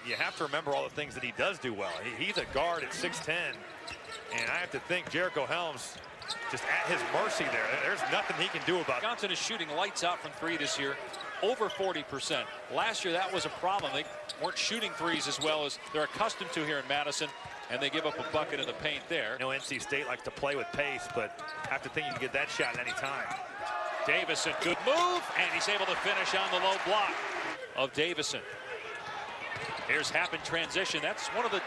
you have to remember all the things that he does do well. He's a guard at 6'10", and I have to think Jericho Helms just at his mercy there. There's nothing he can do about it. Johnson is shooting lights out from three this year, over 40%. Last year that was a problem. They weren't shooting threes as well as they're accustomed to here in Madison, and they give up a bucket in the paint there. NC State likes to play with pace, but I have to think you can get that shot at any time. Davison, good move, and he's able to finish on the low block of Davison. Here's Happ in transition. That's one of the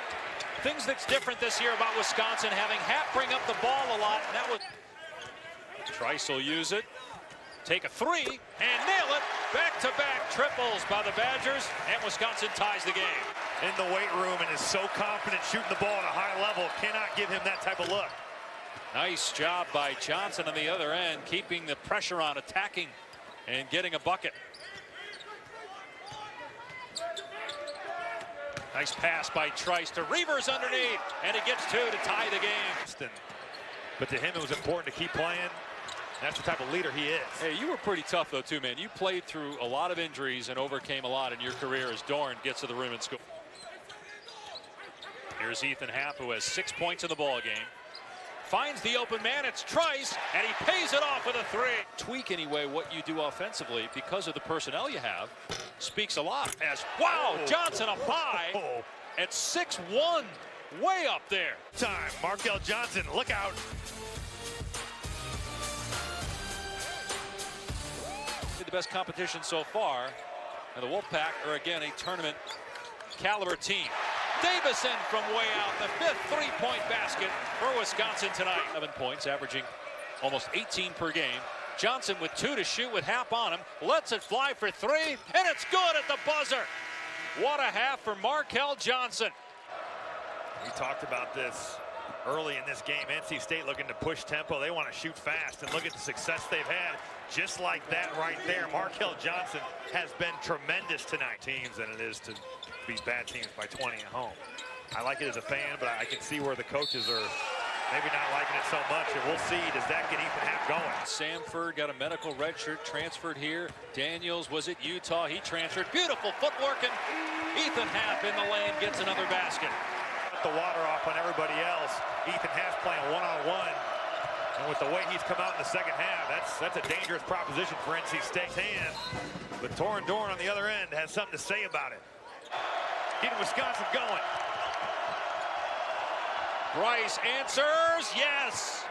things that's different this year about Wisconsin, having Happ bring up the ball a lot. And that was Trice will use it, take a three, and nail it. Back-to-back triples by the Badgers, and Wisconsin ties the game. In the weight room and is so confident shooting the ball at a high level, cannot give him that type of look. Nice job by Johnson on the other end, keeping the pressure on, attacking, and getting a bucket. Nice pass by Trice to Reavers underneath, and he gets two to tie the game. But to him, it was important to keep playing. That's the type of leader he is. Hey, you were pretty tough, though, too, man. You played through a lot of injuries and overcame a lot in your career as Dorn gets to the rim and scores. Here's Ethan Happ, who has 6 points in the ball game. Finds the open man, it's Trice, and he pays it off with a three. Tweak anyway what you do offensively because of the personnel you have speaks a lot. As wow, Johnson up high at 6'1", way up there. Time, Markel Johnson, look out. The best competition so far, and the Wolfpack are again a tournament caliber team. Davison from way out, the fifth three-point basket for Wisconsin tonight. 11 points, averaging almost 18 per game. Johnson with 2 to shoot with Happ on him, lets it fly for 3, and it's good at the buzzer. What a half for Markel Johnson. We talked about this early in this game. NC State looking to push tempo. They want to shoot fast, and look at the success they've had. Just like that right there, Markel Johnson has been tremendous tonight. Teams than it is to beat bad teams by 20 at home. I like it as a fan, but I can see where the coaches are maybe not liking it so much, and we'll see, does that get Ethan Happ going? Samford got a medical red shirt, transferred here. Daniels was at Utah, he transferred. Beautiful footwork, and Ethan Happ in the lane gets another basket. The water off on everybody else. Ethan Happ playing one-on-one. And with the way he's come out in the second half, that's a dangerous proposition for NC State's hand. But Torrin Dorn on the other end has something to say about it. Getting Wisconsin going. Bryce answers, yes!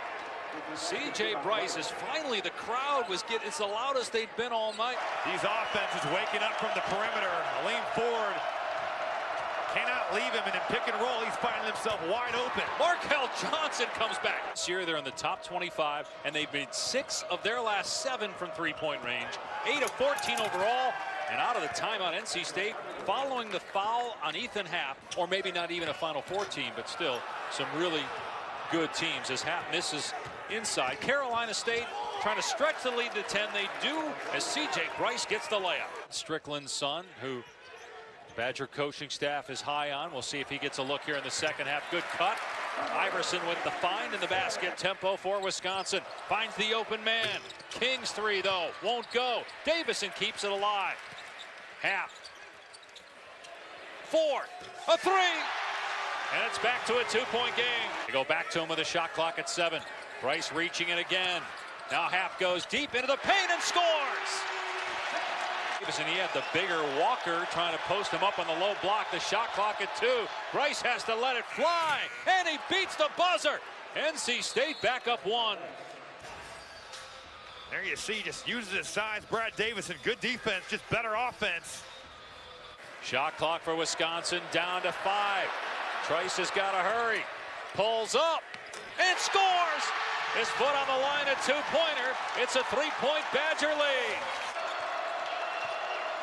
C.J. Bryce is finally, the crowd was getting, it's the loudest they've been all night. These offenses waking up from the perimeter. Lean forward. Cannot leave him, and in pick and roll, he's finding himself wide open. Markel Johnson comes back. This year, they're in the top 25, and they've made 6 of their last 7 from three-point range, 8 of 14 overall, and out of the timeout, NC State, following the foul on Ethan Happ, or maybe not even a Final Four team, but still some really good teams as Happ misses inside. Carolina State trying to stretch the lead to 10. They do as C.J. Bryce gets the layup. Strickland's son, who Badger coaching staff is high on. We'll see if he gets a look here in the second half. Good cut. Iverson with the find in the basket. Tempo for Wisconsin. Finds the open man. King's three, though, won't go. Davison keeps it alive. Happ. 4, a 3. And it's back to a 2-point game. They go back to him with a shot clock at 7. Bryce reaching it again. Now Happ goes deep into the paint and scores. And he had the bigger Walker trying to post him up on the low block. The shot clock at 2. Bryce has to let it fly, and he beats the buzzer. NC State back up 1. There you see, just uses his size. Brad Davison, good defense, just better offense. Shot clock for Wisconsin down to 5. Trice has got to hurry. Pulls up and scores. His foot on the line, a 2-pointer. It's a 3-point Badger lead.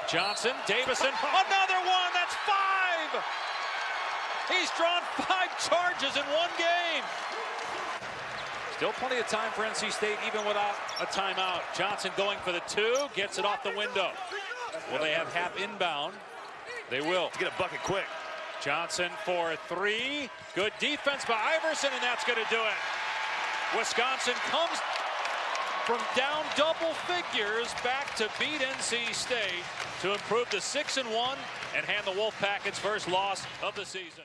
Johnson, Davison, another one, that's 5! He's drawn 5 charges in 1 game. Still plenty of time for NC State, even without a timeout. Johnson going for the 2, gets it off the window. Will they have Happ inbound? They will. Get a bucket quick. Johnson for 3. Good defense by Iverson, and that's going to do it. Wisconsin comes from down double figures back to beat NC State to improve to 6-1 and hand the Wolfpack its first loss of the season.